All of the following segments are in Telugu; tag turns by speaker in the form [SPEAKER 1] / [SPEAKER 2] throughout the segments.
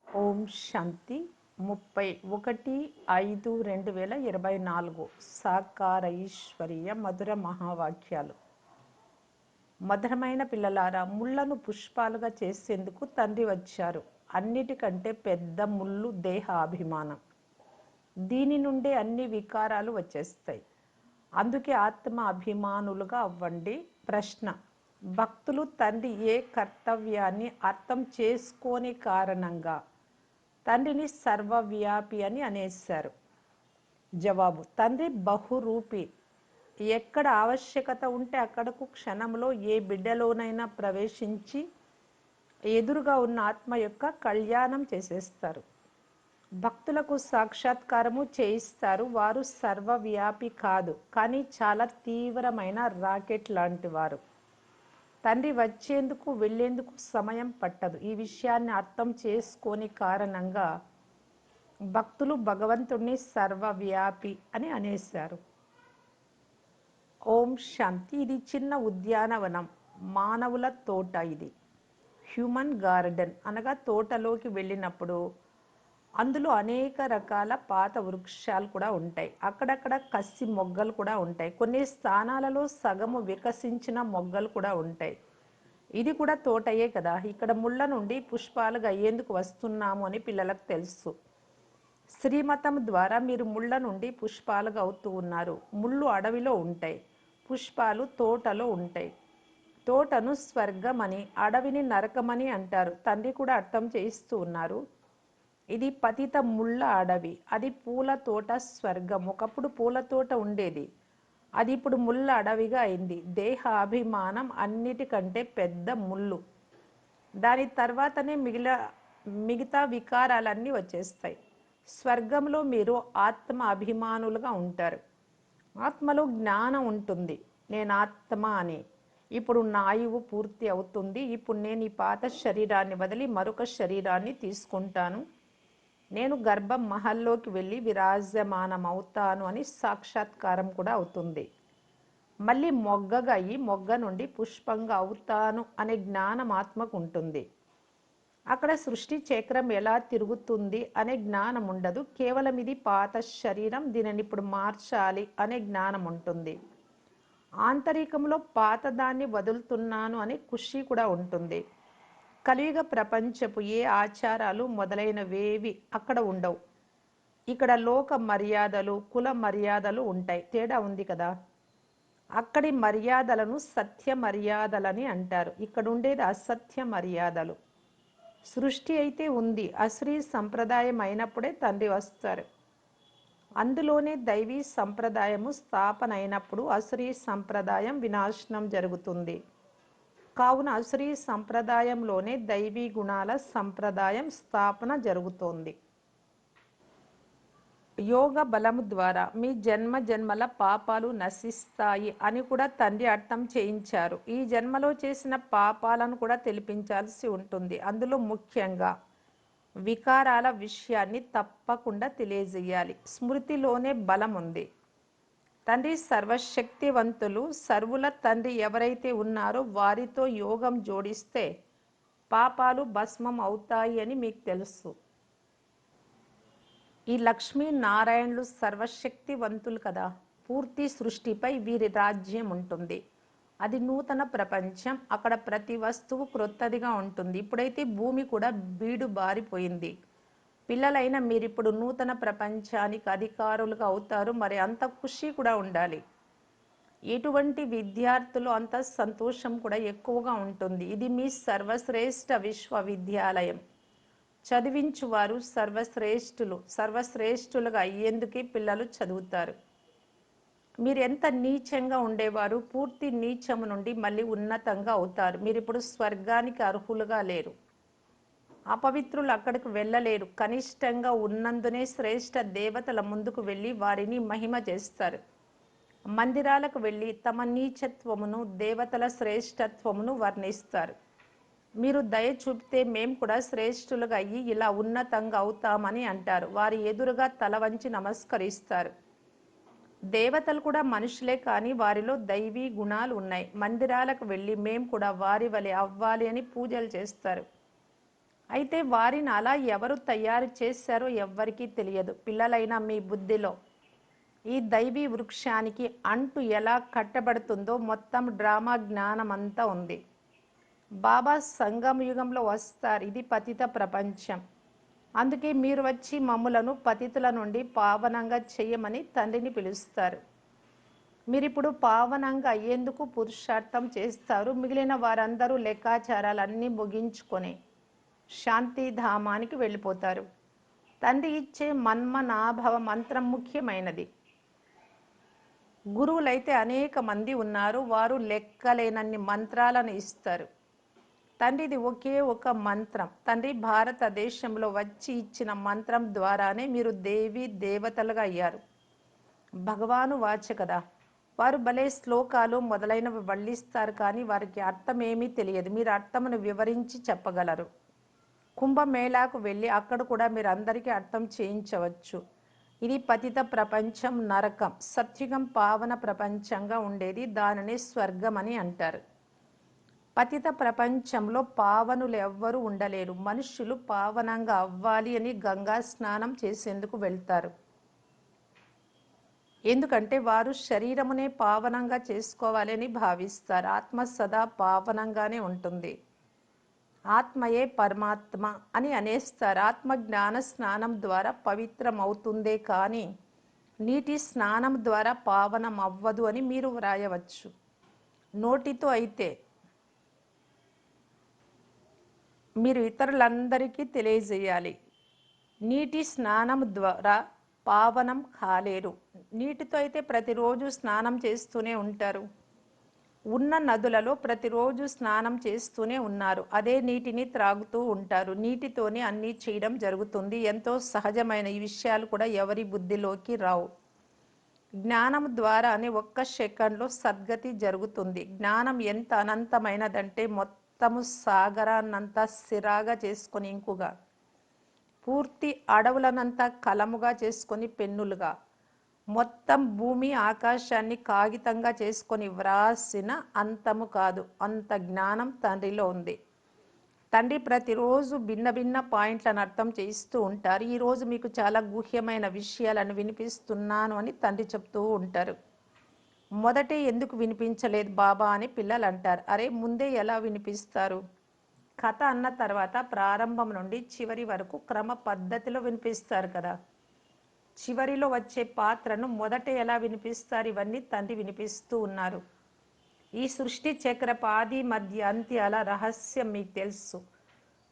[SPEAKER 1] ఓం శాంతి 31/5/2024 సాకార ఈశ్వరీయ మధుర మహావాక్యాలు. మధురమైన పిల్లలారా, ముళ్లను పుష్పాలుగా చేసేందుకు తండ్రి వచ్చారు. అన్నిటికంటే పెద్ద ముళ్ళు దేహ అభిమానం. దీని నుండే అన్ని వికారాలు వచ్చేస్తాయి. అందుకే ఆత్మ అభిమానులుగా అవ్వండి. ప్రశ్న: భక్తులు తండ్రి ఏ కర్తవ్యాన్ని అర్థం చేసుకోని కారణంగా తండ్రిని సర్వవ్యాపి అని అనేశారు? జవాబు: తండ్రి బహురూపి. ఎక్కడ ఆవశ్యకత ఉంటే అక్కడకు క్షణంలో ఏ బిడ్డలోనైనా ప్రవేశించి ఎదురుగా ఉన్న ఆత్మ యొక్క కళ్యాణం చేసేస్తారు. భక్తులకు సాక్షాత్కారము చేయిస్తారు. వారు సర్వవ్యాపి కాదు, కానీ చాలా తీవ్రమైన రాకెట్ లాంటి వారు. తండ్రి వచ్చేందుకు వెళ్ళేందుకు సమయం పట్టదు. ఈ విషయాన్ని అర్థం చేసుకోని కారణంగా భక్తులు భగవంతుణ్ణి సర్వవ్యాపి అని అనేశారు. ఓం శాంతి. ఇది చిన్న ఉద్యానవనం, మానవుల తోట. ఇది హ్యూమన్ గార్డెన్ అనగా తోటలోకి వెళ్ళినప్పుడు అందులో అనేక రకాల పాత వృక్షాలు కూడా ఉంటాయి. అక్కడక్కడ కసి మొగ్గలు కూడా ఉంటాయి. కొన్ని స్థానాలలో సగము వికసించిన మొగ్గలు కూడా ఉంటాయి. ఇది కూడా తోటయే కదా. ఇక్కడ ముళ్ళ నుండి పుష్పాలుగా అయ్యేందుకు వస్తున్నాము అని పిల్లలకు తెలుసు. శ్రీమతం ద్వారా మీరు ముళ్ళ నుండి పుష్పాలుగా అవుతూ ఉన్నారు. ముళ్ళు అడవిలో ఉంటాయి, పుష్పాలు తోటలో ఉంటాయి. తోటను స్వర్గమని, అడవిని నరకమని అంటారు. తండ్రి కూడా అర్థం చేయిస్తూ ఉన్నారు. ఇది పతిత ముళ్ళ అడవి, అది పూల తోట స్వర్గం. ఒకప్పుడు పూల తోట ఉండేది, అది ఇప్పుడు ముళ్ళ అడవిగా అయింది. దేహ అభిమానం అన్నిటికంటే పెద్ద ముళ్ళు. దాని తర్వాతనే మిగతా వికారాలన్నీ వచ్చేస్తాయి. స్వర్గంలో మీరు ఆత్మ అభిమానులుగా ఉంటారు. ఆత్మలో జ్ఞానం ఉంటుంది, నేను ఆత్మ అని. ఇప్పుడు నా ఆయువు పూర్తి అవుతుంది. ఇప్పుడు నేను ఈ పాత శరీరాన్ని వదిలి మరొక శరీరాన్ని తీసుకుంటాను. నేను గర్భం మహల్లోకి వెళ్ళి విరాజమానం అవుతాను అని సాక్షాత్కారం కూడా అవుతుంది. మళ్ళీ మొగ్గగా అయ్యి మొగ్గ నుండి పుష్పంగా అవుతాను అనే జ్ఞానం ఆత్మకు ఉంటుంది. అక్కడ సృష్టి చక్రం ఎలా తిరుగుతుంది అనే జ్ఞానం ఉండదు. కేవలం ఇది పాత శరీరం, దీనిని ఇప్పుడు మార్చాలి అనే జ్ఞానం ఉంటుంది. ఆంతరికంలో పాతదాన్ని వదులుతున్నాను అనే ఖుషి కూడా ఉంటుంది. కలియుగ ప్రపంచపు ఏ ఆచారాలు మొదలైనవేవి అక్కడ ఉండవు. ఇక్కడ లోక మర్యాదలు, కుల మర్యాదలు ఉంటాయి. తేడా ఉంది కదా. అక్కడి మర్యాదలను సత్య మర్యాదలని అంటారు. ఇక్కడ ఉండేది అసత్య మర్యాదలు. సృష్టి అయితే ఉంది, అశ్రీ సంప్రదాయం అయినప్పుడే తండ్రి వస్తారు. అందులోనే దైవీ సంప్రదాయము స్థాపన అయినప్పుడు అశ్రీ సంప్రదాయం వినాశనం జరుగుతుంది. కావున అశ్రీ సంప్రదాయంలోనే దైవీ గుణాల సంప్రదాయం స్థాపన జరుగుతోంది. యోగ బలము ద్వారా మీ జన్మ జన్మల పాపాలు నశిస్తాయి అని కూడా తండ్రి అర్థం చేయించారు. ఈ జన్మలో చేసిన పాపాలను కూడా తెలిపించాల్సి ఉంటుంది. అందులో ముఖ్యంగా వికారాల విషయాన్ని తప్పకుండా తెలియజేయాలి. స్మృతిలోనే బలం ఉంది. తండ్రి సర్వశక్తివంతులు. సర్వుల తండ్రి ఎవరైతే ఉన్నారో వారితో యోగం జోడిస్తే పాపాలు భస్మం అవుతాయి అని మీకు తెలుసు. ఈ లక్ష్మీ నారాయణులు సర్వశక్తివంతులు కదా. పూర్తి సృష్టిపై వీరి రాజ్యం ఉంటుంది. అది నూతన ప్రపంచం. అక్కడ ప్రతి వస్తువు క్రొత్తదిగా ఉంటుంది. ఇప్పుడైతే భూమి కూడా బీడు బారిపోయింది. పిల్లలైన మీరిప్పుడు నూతన ప్రపంచానికి అధికారులుగా అవుతారు. మరి అంత ఖుషి కూడా ఉండాలి. ఎటువంటి విద్యార్థులు అంత సంతోషం కూడా ఎక్కువగా ఉంటుంది. ఇది మీ సర్వశ్రేష్ఠ విశ్వవిద్యాలయం. చదివించువారు సర్వశ్రేష్ఠులు. సర్వశ్రేష్ఠులుగా అయ్యేందుకే పిల్లలు చదువుతారు. మీరు ఎంత నీచంగా ఉండేవారు, పూర్తి నీచము నుండి మళ్ళీ ఉన్నతంగా అవుతారు. మీరు ఇప్పుడు స్వర్గానికి అర్హులుగా లేరు. అపవిత్రులు అక్కడికి వెళ్ళలేరు. కనిష్టంగా ఉన్నందునే శ్రేష్ఠ దేవతల ముందుకు వెళ్ళి వారిని మహిమ చేస్తారు. మందిరాలకు వెళ్ళి తమ నీచత్వమును, దేవతల శ్రేష్ఠత్వమును వర్ణిస్తారు. మీరు దయ చూపితే మేము కూడా శ్రేష్ఠులుగా అయ్యి ఇలా ఉన్నతంగా అవుతామని అంటారు. వారి ఎదురుగా తల వంచి నమస్కరిస్తారు. దేవతలు కూడా మనుషులే, కానీ వారిలో దైవీ గుణాలు ఉన్నాయి. మందిరాలకు వెళ్ళి మేము కూడా వారి వలె అవ్వాలి అని పూజలు చేస్తారు. అయితే వారిని అలా ఎవరు తయారు చేశారో ఎవ్వరికీ తెలియదు. పిల్లలైన మీ బుద్ధిలో ఈ దైవీ వృక్షానికి అంటు ఎలా కట్టబడుతుందో మొత్తం డ్రామా జ్ఞానమంతా ఉంది. బాబా సంగమ యుగంలో వస్తారు. ఇది పతిత ప్రపంచం. అందుకే మీరు వచ్చి మమ్ములను పతితుల నుండి పావనంగా చేయమని తండ్రిని పిలుస్తారు. మీరిప్పుడు పావనంగా అయ్యేందుకు పురుషార్థం చేస్తారు. మిగిలిన వారందరూ లెక్కాచారాలన్నీ ముగించుకొని శాంతిధామానికి వెళ్ళిపోతారు. తండ్రి ఇచ్చే మన్మనాభవ మంత్రం ముఖ్యమైనది. గురువులైతే అనేక మంది ఉన్నారు. వారు లెక్కలేనన్ని మంత్రాలను ఇస్తారు. తండ్రిది ఒకే ఒక మంత్రం. తండ్రి భారతదేశంలో వచ్చి ఇచ్చిన మంత్రం ద్వారానే మీరు దేవి దేవతలుగా అయ్యారు. భగవాను వాచ కదా. వారు భలే శ్లోకాలు మొదలైనవి వల్లిస్తారు, కానీ వారికి అర్థం ఏమీ తెలియదు. మీరు అర్థమును వివరించి చెప్పగలరు. కుంభమేళాకు వెళ్ళి అక్కడ కూడా మీరు అందరికీ అర్థం చేయించవచ్చు. ఇది పతిత ప్రపంచం, నరకం. సత్యుగం పావన ప్రపంచంగా ఉండేది. దానిని స్వర్గం అని అంటారు. పతిత ప్రపంచంలో పావనులు ఎవ్వరూ ఉండలేరు. మనుష్యులు పావనంగా అవ్వాలి అని గంగా స్నానం చేసేందుకు వెళ్తారు. ఎందుకంటే వారు శరీరమునే పావనంగా చేసుకోవాలని భావిస్తారు. ఆత్మ సదా పావనంగానే ఉంటుంది. ఆత్మయే పరమాత్మ అని అనేస్తారు. ఆత్మ జ్ఞాన స్నానం ద్వారా పవిత్రమవుతుందే కానీ నీటి స్నానం ద్వారా పావనం అవ్వదు అని మీరు వ్రాయవచ్చు. నోటితో అయితే మీరు ఇతరులందరికీ తెలియజేయాలి. నీటి స్నానం ద్వారా పావనం కాలేరు. నీటితో అయితే ప్రతిరోజు స్నానం చేస్తూనే ఉంటారు. ఉన్న నదులలో ప్రతిరోజు స్నానం చేస్తూనే ఉన్నారు. అదే నీటిని త్రాగుతూ ఉంటారు. నీటితోనే అన్నీ చేయడం జరుగుతుంది. ఎంతో సహజమైన ఈ విషయాలు కూడా ఎవరి బుద్ధిలోకి రావు. జ్ఞానం ద్వారానే ఒక్క సెకండ్లో సద్గతి జరుగుతుంది. జ్ఞానం ఎంత అనంతమైనదంటే మొత్తము సాగరాన్నంతా సిరాగా చేసుకొని ఇంకుగా, పూర్తి అడవులనంతా కలముగా చేసుకొని పెన్నులుగా, మొత్తం భూమి ఆకాశాన్ని కాగితంగా చేసుకొని వ్రాసిన అంతము కాదు. అంత జ్ఞానం తండ్రిలో ఉంది. తండ్రి ప్రతిరోజు భిన్న భిన్న పాయింట్లను అర్థం చేయిస్తూ ఉంటారు. ఈరోజు మీకు చాలా గుహ్యమైన విషయాలను వినిపిస్తున్నాను అని తండ్రి చెప్తూ ఉంటారు. మొదటే ఎందుకు వినిపించలేదు బాబా అని పిల్లలు అంటారు. అరే, ముందే ఎలా వినిపిస్తారు? కథ అన్న తర్వాత ప్రారంభం నుండి చివరి వరకు క్రమ పద్ధతిలో వినిపిస్తారు కదా. చివరిలో వచ్చే పాత్రను మొదట ఎలా వినిపిస్తారు? ఇవన్నీ తండ్రి వినిపిస్తూ ఉన్నారు. ఈ సృష్టి చక్రపు ఆది మధ్య అంత్యాల రహస్యం మీకు తెలుసు.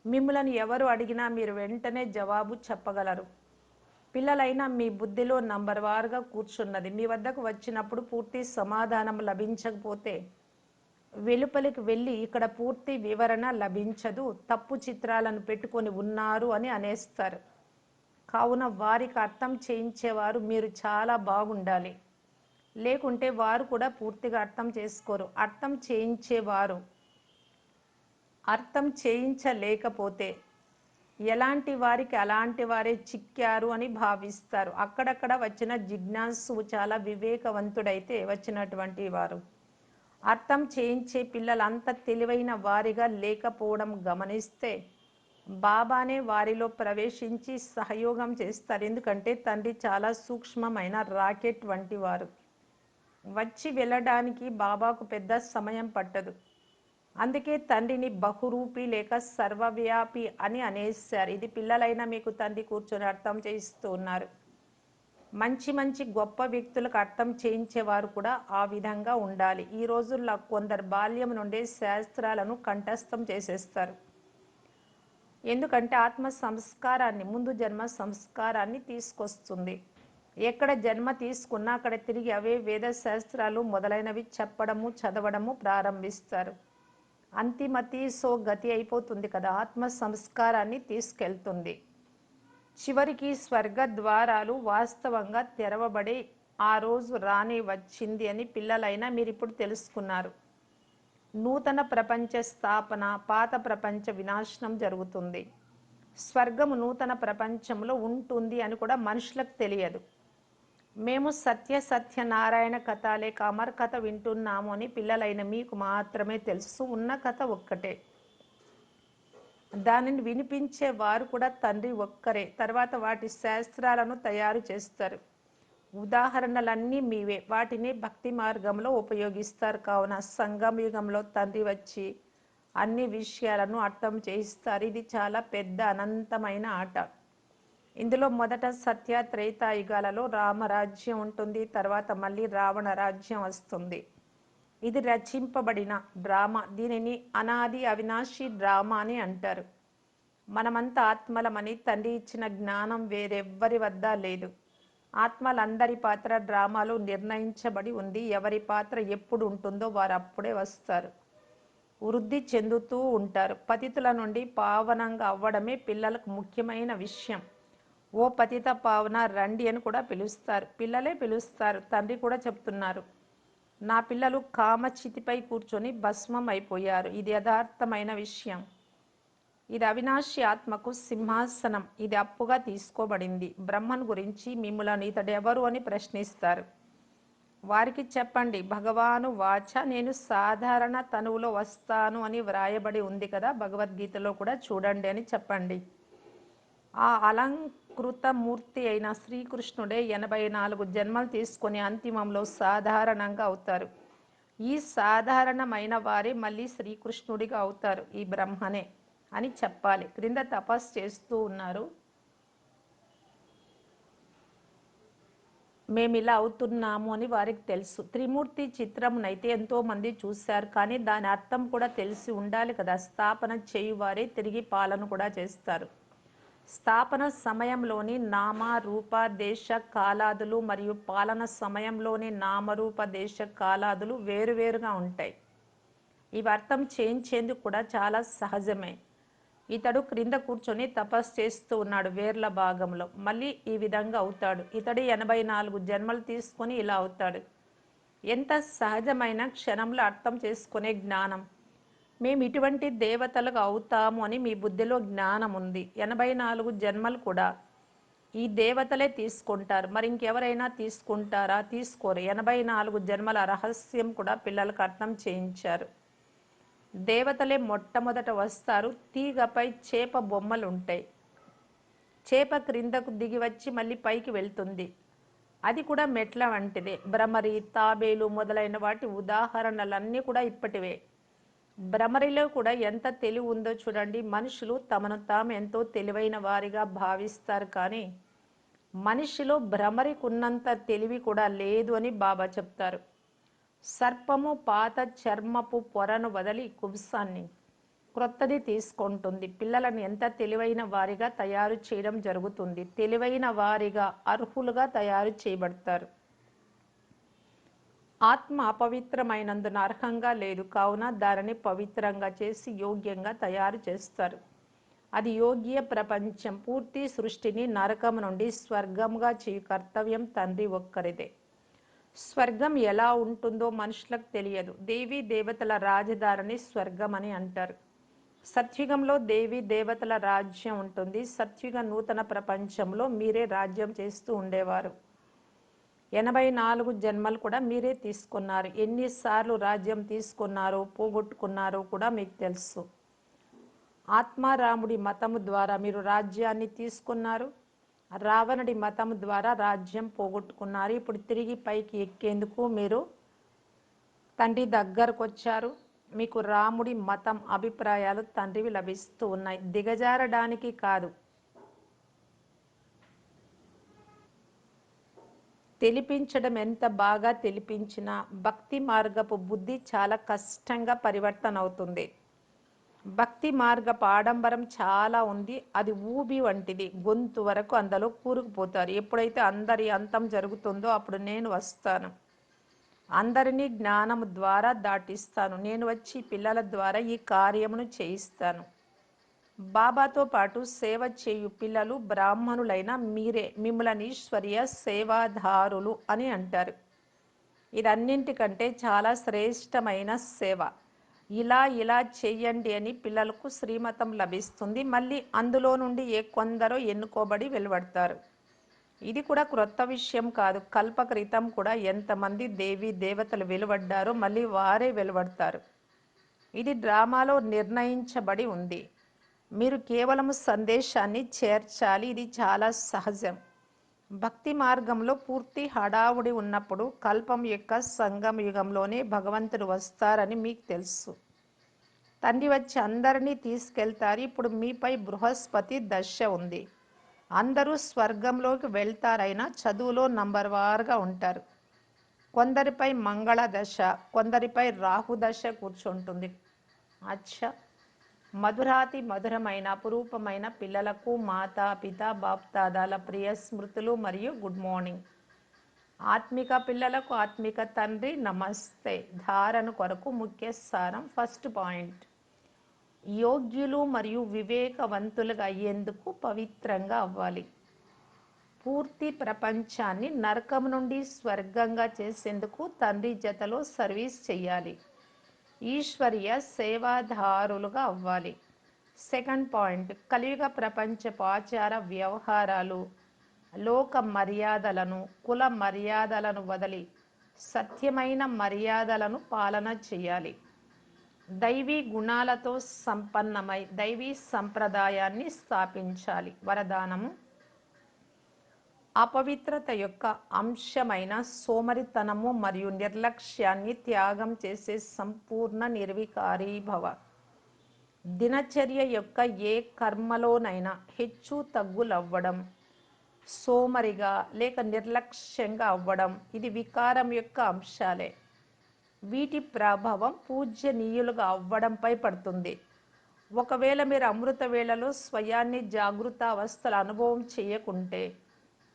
[SPEAKER 1] మిమ్మల్ని ఎవరు అడిగినా మీరు వెంటనే జవాబు చెప్పగలరు. పిల్లలైనా మీ బుద్ధిలో నంబర్ వారుగా కూర్చున్నది. మీ వద్దకు వచ్చినప్పుడు పూర్తి సమాధానం లభించకపోతే వెలుపలికి వెళ్ళి ఇక్కడ పూర్తి వివరణ లభించదు, తప్పు చిత్రాలను పెట్టుకొని ఉన్నారు అని అనేస్తారు. కావున వారికి అర్థం చేయించేవారు మీరు చాలా బాగుండాలి. లేకుంటే వారు కూడా పూర్తిగా అర్థం చేసుకోరు. అర్థం చేయించలేకపోతే ఎలాంటి వారికి అలాంటి వారే చిక్కారు అని భావిస్తారు. అక్కడక్కడ వచ్చిన జిజ్ఞాసు చాలా వివేకవంతుడైతే వచ్చినటువంటి వారు. అర్థం చేయించే పిల్లలు అంత తెలివైన వారిగా లేకపోవడం గమనిస్తే బాబానే వారిలో ప్రవేశించి సహయోగం చేస్తారు. ఎందుకంటే తండ్రి చాలా సూక్ష్మమైన రాకెట్ వంటి వారు. వచ్చి వెళ్ళడానికి బాబాకు పెద్ద సమయం పట్టదు. అందుకే తండ్రిని బహురూపి లేక సర్వవ్యాపి అని అనేశారు. ఇది పిల్లలైనా మీకు తండ్రి కూర్చొని అర్థం చేయిస్తూ ఉన్నారు. మంచి మంచి గొప్ప వ్యక్తులకు అర్థం చేయించేవారు కూడా ఆ విధంగా ఉండాలి. ఈ రోజుల్లో కొందరు బాల్యం నుండే శాస్త్రాలను కంఠస్థం చేసేస్తారు. ఎందుకంటే ఆత్మ సంస్కారాన్ని, ముందు జన్మ సంస్కారాన్ని తీసుకొస్తుంది. ఎక్కడ జన్మ తీసుకున్నా అక్కడ తిరిగి అవే వేద శాస్త్రాలు మొదలైనవి చెప్పడము, చదవడము ప్రారంభిస్తారు. అంతిమతి సో గతి అయిపోతుంది కదా. ఆత్మ సంస్కారాన్ని తీసుకెళ్తుంది. చివరికి స్వర్గ ద్వారాలు వాస్తవంగా తెరవబడే ఆ రోజు రానే వచ్చింది అని పిల్లలైనా మీరు ఇప్పుడు తెలుసుకున్నారు. నూతన ప్రపంచ స్థాపన, పాత ప్రపంచ వినాశనం జరుగుతుంది. స్వర్గము నూతన ప్రపంచంలో ఉంటుంది అని కూడా మనుషులకు తెలియదు. మేము సత్యనారాయణ కథ లేక అమర్ కథ వింటున్నాము అని పిల్లలైన మీకు మాత్రమే తెలుసు. ఉన్న కథ ఒక్కటే. దానిని వినిపించే వారు కూడా తండ్రి ఒక్కరే. తర్వాత వాటి శాస్త్రాలను తయారు చేస్తారు. ఉదాహరణలన్నీ మీవే. వాటిని భక్తి మార్గంలో ఉపయోగిస్తారు. కావున సంగమ యుగంలో తండ్రి వచ్చి అన్ని విషయాలను అర్థం చేయిస్తారు. ఇది చాలా పెద్ద అనంతమైన ఆట. ఇందులో మొదట సత్య త్రేతాయుగాలలో రామరాజ్యం ఉంటుంది. తర్వాత మళ్ళీ రావణ రాజ్యం వస్తుంది. ఇది రచింపబడిన డ్రామా. దీనిని అనాది అవినాశి డ్రామా అని అంటారు. మనమంతా ఆత్మలమని తండ్రి ఇచ్చిన జ్ఞానం వేరెవ్వరి వద్ద లేదు. ఆత్మలందరి పాత్ర డ్రామాలో నిర్ణయించబడి ఉంది. ఎవరి పాత్ర ఎప్పుడు ఉంటుందో వారు అప్పుడే వస్తారు. వృద్ధి చెందుతూ ఉంటారు. పతితుల నుండి పావనంగా అవ్వడమే పిల్లలకు ముఖ్యమైన విషయం. ఓ పతిత పావన రండి అని కూడా పిలుస్తారు. పిల్లలే పిలుస్తారు. తండ్రి కూడా చెప్తున్నారు, నా పిల్లలు కామచితిపై కూర్చొని భస్మం అయిపోయారు. ఇది యథార్థమైన విషయం. ఇది అవినాశి ఆత్మకు సింహాసనం. ఇది అప్పుగా తీసుకోబడింది. బ్రహ్మన్ గురించి మిమ్ములను ఇతడెవరు అని ప్రశ్నిస్తారు. వారికి చెప్పండి, భగవాను వాచ నేను సాధారణ తనువులో వస్తాను అని వ్రాయబడి ఉంది కదా, భగవద్గీతలో కూడా చూడండి అని చెప్పండి. ఆ అలంకృత మూర్తి అయిన శ్రీకృష్ణుడే 84 జన్మలు తీసుకొని అంతిమంలో సాధారణంగా అవుతారు. ఈ సాధారణమైన వారే మళ్ళీ శ్రీకృష్ణుడిగా అవుతారు. ఈ బ్రహ్మనే అని చెప్పాలి. క్రింద తపస్సు చేస్తూ ఉన్నారు, మేము ఇలా అవుతున్నాము అని వారికి తెలుసు. త్రిమూర్తి చిత్రమునైతే ఎంతో మంది చూశారు, కానీ దాని అర్థం కూడా తెలిసి ఉండాలి కదా. స్థాపన చేయువారే తిరిగి పాలన కూడా చేస్తారు. స్థాపన సమయంలోని నామ రూప దేశ కాలాదులు మరియు పాలన సమయంలోని నామరూప దేశ కాలాదులు వేరువేరుగా ఉంటాయి. ఇవి అర్థం చేయించేందుకు కూడా చాలా సహజమే. ఇతడు క్రింద కూర్చొని తపస్సు చేస్తూ ఉన్నాడు వేర్ల భాగంలో. మళ్ళీ ఈ విధంగా అవుతాడు. ఇతడు 84 జన్మలు తీసుకొని ఇలా అవుతాడు. ఎంత సహజమైన క్షణంలో అర్థం చేసుకునే జ్ఞానం. మేము ఇటువంటి దేవతలుగా అవుతాము అని మీ బుద్ధిలో జ్ఞానం ఉంది. 84 జన్మలు కూడా ఈ దేవతలే తీసుకుంటారు. మరి ఇంకెవరైనా తీసుకుంటారా? తీసుకోరు. 84 జన్మల రహస్యం కూడా పిల్లలకు అర్థం చేయించారు. దేవతలే మొట్టమొదట వస్తారు. తీగపై చేప బొమ్మలు ఉంటాయి. చేప క్రిందకు దిగి వచ్చి మళ్ళీ పైకి వెళ్తుంది. అది కూడా మెట్ల వంటిదే. భ్రమరి, తాబేలు మొదలైన వాటి ఉదాహరణలన్నీ కూడా ఇప్పటివే. భ్రమరిలో కూడా ఎంత తెలివి ఉందో చూడండి. మనుషులు తమను తాము ఎంతో తెలివైన వారిగా భావిస్తారు, కానీ మనిషిలో భ్రమరికున్నంత తెలివి కూడా లేదు అని బాబా చెప్తారు. సర్పము పాత చర్మపు పొరను వదిలి కుబ్సాన్ని క్రొత్తది తీసుకుంటుంది. పిల్లలను ఎంత తెలివైన వారిగా తయారు చేయడం జరుగుతుంది. తెలివైన వారిగా అర్హులుగా తయారు చేయబడతారు. ఆత్మ అపవిత్రమైనందున అర్హంగా లేదు, కావున దానిని పవిత్రంగా చేసి యోగ్యంగా తయారు చేస్తారు. అది యోగ్య ప్రపంచం. పూర్తి సృష్టిని నరకం నుండి స్వర్గంగా చేయు కర్తవ్యం తండ్రి ఒక్కరిదే. స్వర్గం ఎలా ఉంటుందో మనుషులకు తెలియదు. దేవీ దేవతల రాజధానిని స్వర్గం అని అంటారు. సత్యుగంలో దేవీ దేవతల రాజ్యం ఉంటుంది. సత్యుగ నూతన ప్రపంచంలో మీరే రాజ్యం చేస్తూ ఉండేవారు. 84 జన్మలు కూడా మీరే తీసుకున్నారు. ఎన్నిసార్లు రాజ్యం తీసుకున్నారో పోగొట్టుకున్నారో కూడా మీకు తెలుసు. ఆత్మారాముడి మతము ద్వారా మీరు రాజ్యాన్ని తీసుకున్నారు. రావణుడి మతము ద్వారా రాజ్యం పోగొట్టుకున్నారు. ఇప్పుడు తిరిగి పైకి ఎక్కేందుకు మీరు తండ్రి దగ్గరకు వచ్చారు. మీకు రాముడి మతం అభిప్రాయాలు తండ్రివి లభిస్తూ ఉన్నాయి. దిగజారడానికి కాదు, తెలిపించడం. ఎంత బాగా తెలిపించినా భక్తి మార్గపు బుద్ధి చాలా కష్టంగా పరివర్తన అవుతుంది. భక్తి మార్గపు ఆడంబరం చాలా ఉంది. అది ఊబి వంటిది. గొంతు వరకు అందులో కూరుకుపోతారు. ఎప్పుడైతే అందరి అంతం జరుగుతుందో అప్పుడు నేను వస్తాను. అందరినీ జ్ఞానము ద్వారా దాటిస్తాను. నేను వచ్చి పిల్లల ద్వారా ఈ కార్యమును చేయిస్తాను. బాబాతో పాటు సేవ చేయు పిల్లలు బ్రాహ్మణులైన మీరే మిమ్మల్ని ఈశ్వరీయ సేవాదారులు అని అంటారు. ఇదన్నింటికంటే చాలా శ్రేష్టమైన సేవ. ఇలా ఇలా చెయ్యండి అని పిల్లలకు శ్రీమతం లభిస్తుంది. మళ్ళీ అందులో నుండి కొందరో ఎన్నుకోబడి వెలువడతారు. ఇది కూడా క్రొత్త విషయం కాదు. కల్ప క్రితం కూడా ఎంతమంది దేవీ దేవతలు వెలువడ్డారో మళ్ళీ వారే వెలువడతారు. ఇది డ్రామాలో నిర్ణయించబడి ఉంది. మీరు కేవలం సందేశాన్ని చేర్చాలి. ఇది చాలా సహజం. భక్తి మార్గంలో పూర్తి హడావుడి ఉన్నప్పుడు కల్పం యొక్క సంగమ యుగంలోనే భగవంతుడు వస్తారని మీకు తెలుసు. తండ్రి వచ్చి అందరినీ తీసుకెళ్తారు. ఇప్పుడు మీపై బృహస్పతి దశ ఉంది. అందరూ స్వర్గంలోకి వెళ్తారైనా చదువులో నంబర్ వార్గా ఉంటారు. కొందరిపై మంగళ దశ, కొందరిపై రాహు దశ కూర్చుంటుంది. అచ్చా, మధురాతి మధురమైన అపురూపమైన పిల్లలకు మాతా పిత బాప్దాదాల ప్రియ స్మృతులు మరియు గుడ్ మార్నింగ్. ఆత్మిక పిల్లలకు ఆత్మిక తండ్రి నమస్తే. ధారణ కొరకు ముఖ్య సారం. ఫస్ట్ పాయింట్, యోగ్యులు మరియు వివేకవంతులుగా అయ్యేందుకు పవిత్రంగా అవ్వాలి. పూర్తి ప్రపంచాన్ని నరకం నుండి స్వర్గంగా చేసేందుకు తండ్రి జతలో సర్వీస్ చేయాలి. ఈశ్వరీయ సేవాదారులుగా అవ్వాలి. సెకండ్ పాయింట్, కలియుగ ప్రపంచపు ఆచార వ్యవహారాలు, లోక మర్యాదలను, కుల మర్యాదలను వదిలి సత్యమైన మర్యాదలను పాలన చేయాలి. దైవీ గుణాలతో సంపన్నమై దైవీ సంప్రదాయాన్ని స్థాపించాలి. వరదానము, అపవిత్రత యొక్క అంశమైన సోమరితనము మరియు నిర్లక్ష్యాన్ని త్యాగం చేసే సంపూర్ణ నిర్వికారీ భవ. దినచర్య యొక్క ఏ కర్మలోనైనా హెచ్చు తగ్గులవ్వడం, సోమరిగా లేక నిర్లక్ష్యంగా అవ్వడం, ఇది వికారం యొక్క అంశాలే. వీటి ప్రభావం పూజ్యనీయులుగా అవ్వడంపై పడుతుంది. ఒకవేళ మీరు అమృత వేళలో స్వయాన్ని జాగృత అవస్థల అనుభవం చేయకుంటే,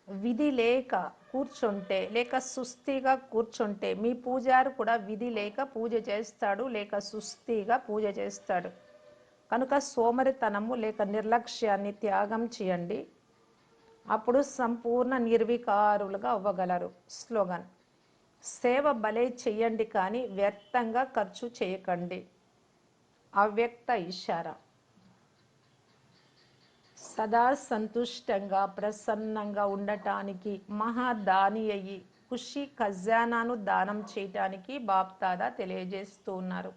[SPEAKER 1] విధి లేక కూర్చుంటే లేక సుస్థిగా కూర్చుంటే, మీ పూజారి కూడా విధి లేక పూజ చేస్తాడు లేక సుస్థిగా పూజ చేస్తాడు. కనుక సోమరితనము లేక నిర్లక్ష్యాన్ని త్యాగం చేయండి. అప్పుడు సంపూర్ణ నిర్వికారులుగా అవ్వగలరు. స్లోగన్, సేవ భలే చెయ్యండి కానీ వ్యర్థంగా ఖర్చు చేయకండి. అవ్యక్త ఇషారా, సదా సంతుష్టంగా ప్రసన్నంగా ఉండటానికి, మహాదాని అయ్యి ఖుషి ఖజానాను దానం చేయటానికి బాప్దాదా తెలియజేస్తూ ఉన్నారు.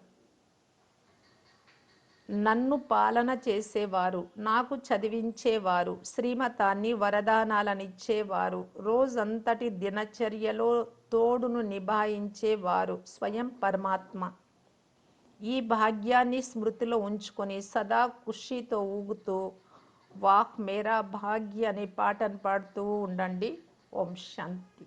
[SPEAKER 1] నన్ను పాలన చేసేవారు, నాకు చదివించేవారు, శ్రీమతాన్ని వరదానాలనిచ్చేవారు, రోజంతటి దినచర్యలో తోడును నిభాయించేవారు స్వయం పరమాత్మ. ఈ భాగ్యాన్ని స్మృతిలో ఉంచుకొని సదా ఖుషితో ఊగుతూ వాహ్ మేరా భాగ్య అనే పాటను పాడుతూ ఉండండి. ఓం శాంతి.